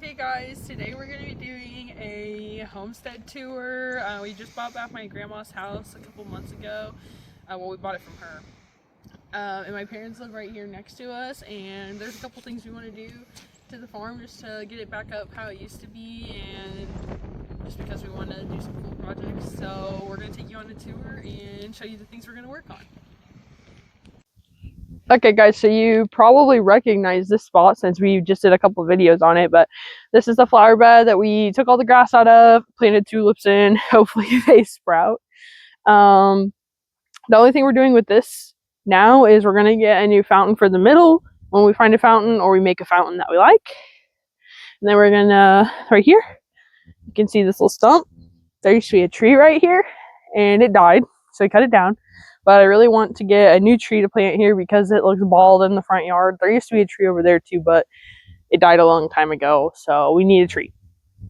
Okay guys, today we're going to be doing a homestead tour. We just bought back my grandma's house a couple months ago. Well, we bought it from her. And my parents live right here next to us, and there's a couple things we want to do to the farm just to get it back up how it used to be, and just because we want to do some cool projects. So we're going to take you on a tour and show you the things we're going to work on. Okay guys, so you probably recognize this spot since we just did a couple of videos on it, but this is the flower bed that we took all the grass out of, planted tulips in. Hopefully they sprout. The only thing we're doing with this now is we're going to get a new fountain for the middle when we find a fountain, or we make a fountain that we like. And then we're going to, right here, you can see this little stump. There used to be a tree right here and it died, so we cut it down. But I really want to get a new tree to plant here because it looks bald in the front yard. There used to be a tree over there too, but it died a long time ago, so we need a tree.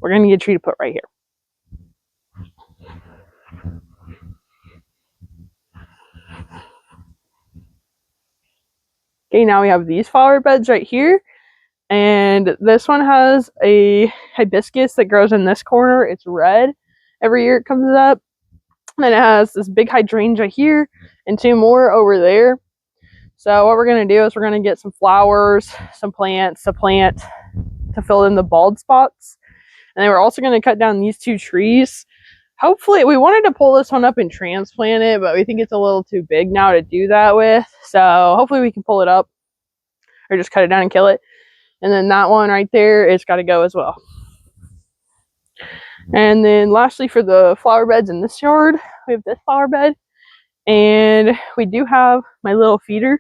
We're going to get a tree to put right here. Okay, now we have these flower beds right here. And this one has a hibiscus that grows in this corner. It's red. Every year it comes up. And then it has this big hydrangea here and two more over there. So what we're going to do is we're going to get some flowers, some plants to plant to fill in the bald spots. And then we're also going to cut down these two trees. Hopefully, we wanted to pull this one up and transplant it, but we think it's a little too big now to do that with. So hopefully we can pull it up or just cut it down and kill it. And then that one right there, it's got to go as well. And then lastly, for the flower beds in this yard, we have this flower bed. And we do have my little feeder.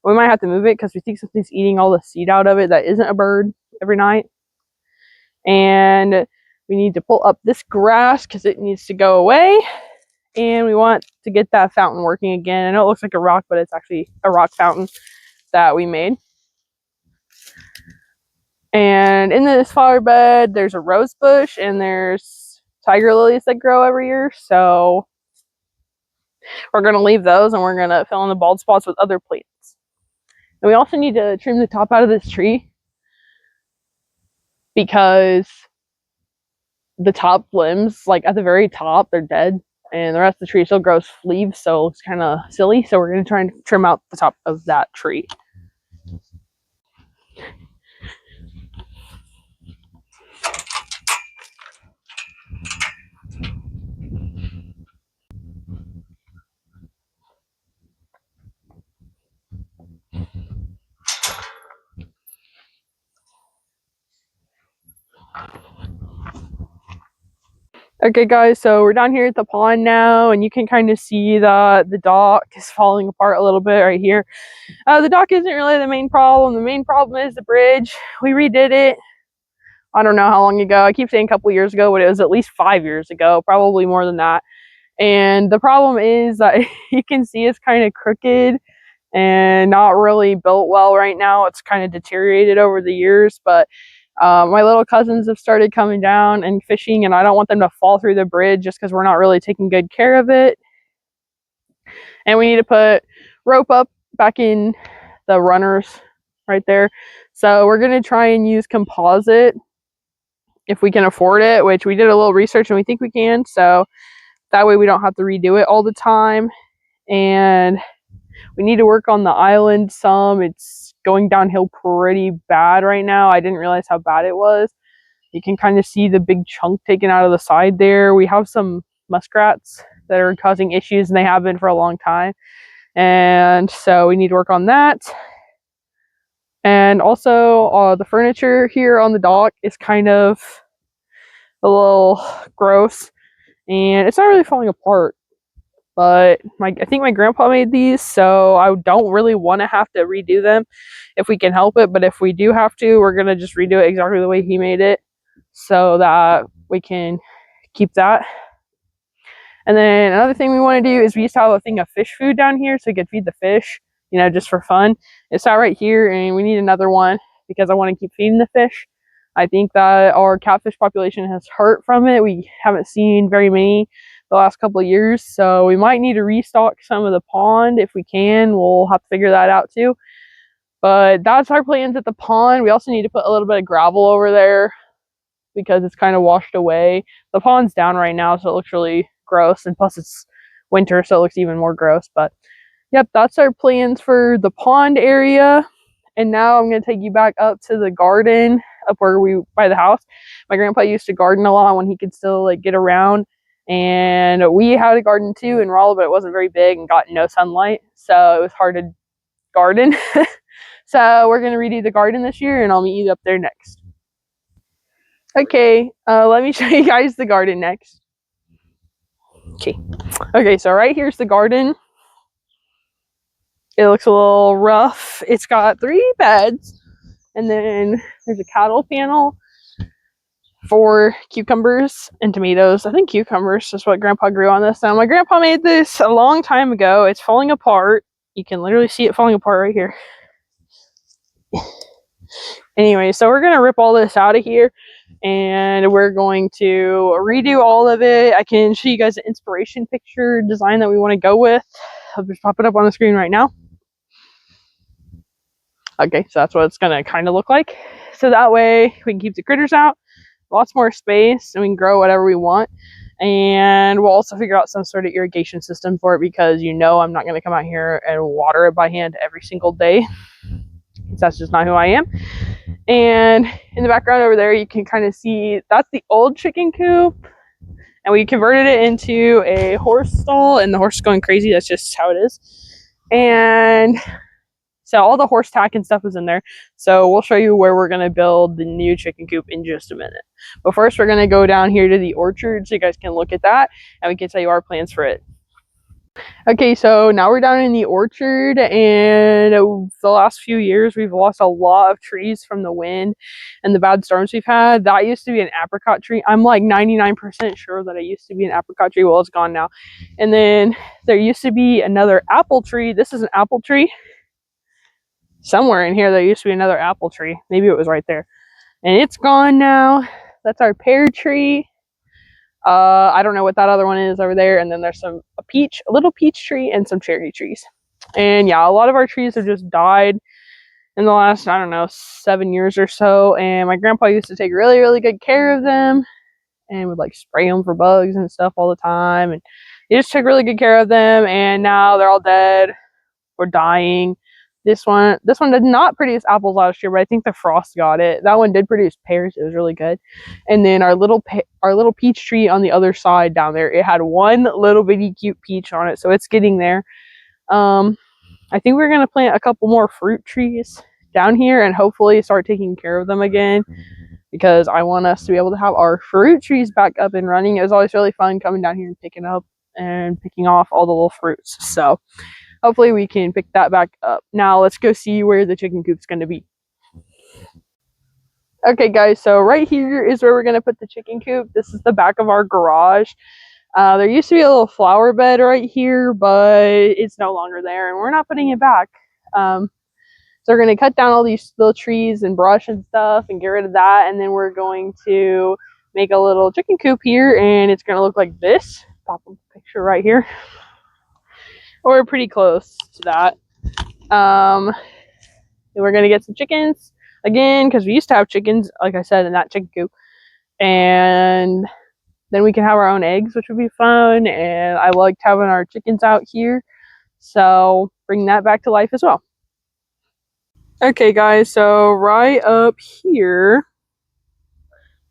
We might have to move it because we think something's eating all the seed out of it that isn't a bird every night. And we need to pull up this grass because it needs to go away. And we want to get that fountain working again. I know it looks like a rock, but it's actually a rock fountain that we made. And in this flower bed, there's a rose bush and there's tiger lilies that grow every year. So we're going to leave those and we're going to fill in the bald spots with other plants. And we also need to trim the top out of this tree because the top limbs, like at the very top, they're dead. And the rest of the tree still grows leaves, so it's kind of silly. So we're going to try and trim out the top of that tree. Okay guys, so we're down here at the pond now, and you can kind of see that the dock is falling apart a little bit right here. The dock isn't really the main problem. The main problem is the bridge. We redid it, I don't know how long ago. I keep saying a couple years ago, but it was at least 5 years ago, probably more than that. And the problem is that you can see it's kind of crooked and not really built well right now. It's kind of deteriorated over the years, but my little cousins have started coming down and fishing, and I don't want them to fall through the bridge just because we're not really taking good care of it. And we need to put rope up back in the runners right there. So we're going to try and use composite if we can afford it, which we did a little research and we think we can. So that way we don't have to redo it all the time. And we need to work on the island some. It's going downhill pretty bad right now. I didn't realize how bad it was. You can kind of see the big chunk taken out of the side there. We have some muskrats that are causing issues, and they have been for a long time. And so we need to work on that. And also the furniture here on the dock is kind of a little gross, and it's not really falling apart. But I think my grandpa made these, so I don't really want to have to redo them if we can help it. But if we do have to, we're going to just redo it exactly the way he made it so that we can keep that. And then another thing we want to do is we used to have a thing of fish food down here so we could feed the fish, you know, just for fun. It's not right here, and we need another one because I want to keep feeding the fish. I think that our catfish population has hurt from it. We haven't seen very many the last couple of years, so we might need to restock some of the pond if we can. We'll have to figure that out too. But that's our plans at the pond. We also need to put a little bit of gravel over there because it's kind of washed away. The pond's down right now, so it looks really gross. And plus it's winter, so it looks even more gross. But yep, that's our plans for the pond area. And now I'm going to take you back up to the garden up where we by the house. My grandpa used to garden a lot when he could still like get around. And we had a garden too in Rolla, but it wasn't very big and got no sunlight. So it was hard to garden. So we're going to redo the garden this year, and I'll meet you up there next. Okay, let me show you guys the garden next. Okay, so right here's the garden. It looks a little rough. It's got 3 beds, and then there's a cattle panel for cucumbers and tomatoes. I think cucumbers is what Grandpa grew on this. Now, my grandpa made this a long time ago. It's falling apart. You can literally see it falling apart right here. Anyway, so we're going to rip all this out of here, and we're going to redo all of it. I can show you guys an inspiration picture design that we want to go with. I'll just pop it up on the screen right now. Okay, so that's what it's going to kind of look like. So that way we can keep the critters out, lots more space, and we can grow whatever we want. And we'll also figure out some sort of irrigation system for it, because you know I'm not going to come out here and water it by hand every single day. That's just not who I am. And in the background over there, you can kind of see that's the old chicken coop. And we converted it into a horse stall, and the horse is going crazy. That's just how it is. And so all the horse tack and stuff is in there. So we'll show you where we're going to build the new chicken coop in just a minute. But first, we're going to go down here to the orchard so you guys can look at that, and we can tell you our plans for it. Okay, so now we're down in the orchard, and the last few years we've lost a lot of trees from the wind and the bad storms we've had. That used to be an apricot tree. I'm like 99% sure that it used to be an apricot tree. Well, it's gone now. And then there used to be another apple tree. This is an apple tree. Somewhere in here there used to be another apple tree. Maybe it was right there. And it's gone now. That's our pear tree. I don't know what that other one is over there. And then there's a little peach tree, and some cherry trees. And yeah, a lot of our trees have just died in the last, I don't know, 7 years or so. And my grandpa used to take really, really good care of them, and would like spray them for bugs and stuff all the time. And he just took really good care of them. And now they're all dead or dying. This one did not produce apples last year, but I think the frost got it. That one did produce pears. It was really good. And then our little peach tree on the other side down there, it had one little bitty cute peach on it, so it's getting there. I think we're gonna plant a couple more fruit trees down here and hopefully start taking care of them again, because I want us to be able to have our fruit trees back up and running. It was always really fun coming down here and picking off all the little fruits. So hopefully we can pick that back up. Now let's go see where the chicken coop's going to be. Okay guys, so right here is where we're going to put the chicken coop. This is the back of our garage. There used to be a little flower bed right here, but it's no longer there, and we're not putting it back. So we're going to cut down all these little trees and brush and stuff and get rid of that, and then we're going to make a little chicken coop here, and it's going to look like this. Pop a picture right here. We're pretty close to that. We're going to get some chickens again, because we used to have chickens, like I said, in that chicken coop. And then we can have our own eggs, which would be fun. And I liked having our chickens out here, so bring that back to life as well. Okay guys, so right up here,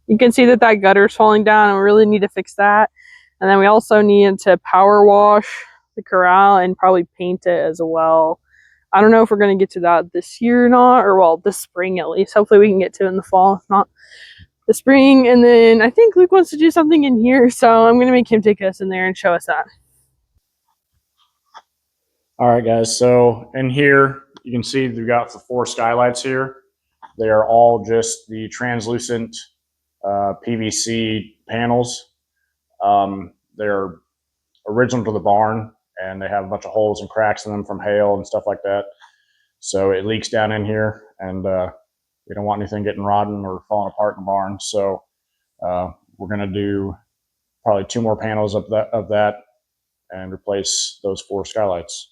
you can see that gutter's falling down, and we really need to fix that. And then we also need to power wash the corral and probably paint it as well. I don't know if we're going to get to that this year or not, or well, this spring at least. Hopefully we can get to it in the fall, if not the spring. And then I think Luke wants to do something in here, so I'm going to make him take us in there and show us that. All right, guys. So in here, you can see we've got the 4 skylights here. They are all just the translucent PVC panels. They're original to the barn, and they have a bunch of holes and cracks in them from hail and stuff like that. So it leaks down in here, and we don't want anything getting rotten or falling apart in the barn. So we're going to do probably 2 more panels of that and replace those 4 skylights.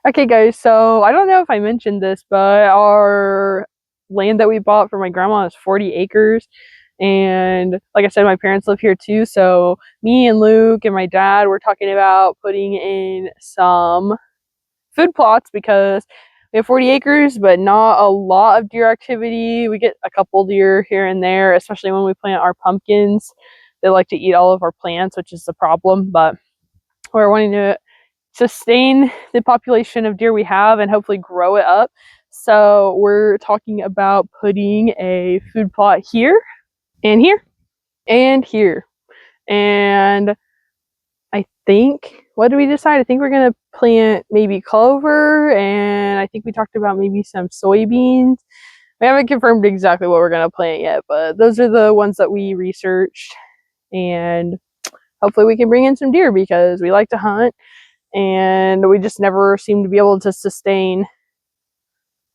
Okay, guys, so I don't know if I mentioned this, but our land that we bought for my grandma is 40 acres. And like I said, my parents live here too. So me and Luke and my dad were talking about putting in some food plots because we have 40 acres, but not a lot of deer activity. We get a couple deer here and there, especially when we plant our pumpkins. They like to eat all of our plants, which is the problem. But we're wanting to sustain the population of deer we have and hopefully grow it up. So we're talking about putting a food plot here and here and here. And I think, what did we decide? I think we're going to plant maybe clover, and I think we talked about maybe some soybeans. We haven't confirmed exactly what we're going to plant yet, but those are the ones that we researched. And hopefully we can bring in some deer because we like to hunt and we just never seem to be able to sustain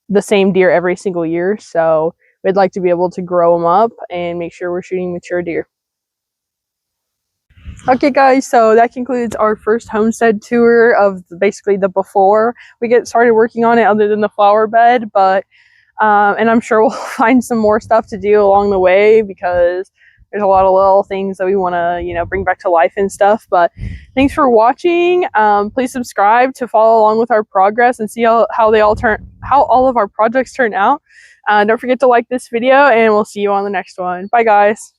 the same deer every single year. So we'd like to be able to grow them up and make sure we're shooting mature deer. Okay, guys, so that concludes our first homestead tour of basically the before we get started working on it, other than the flower bed. But and I'm sure we'll find some more stuff to do along the way because there's a lot of little things that we want to, bring back to life and stuff. But thanks for watching. Please subscribe to follow along with our progress and see how all of our projects turn out. Don't forget to like this video, and we'll see you on the next one. Bye, guys.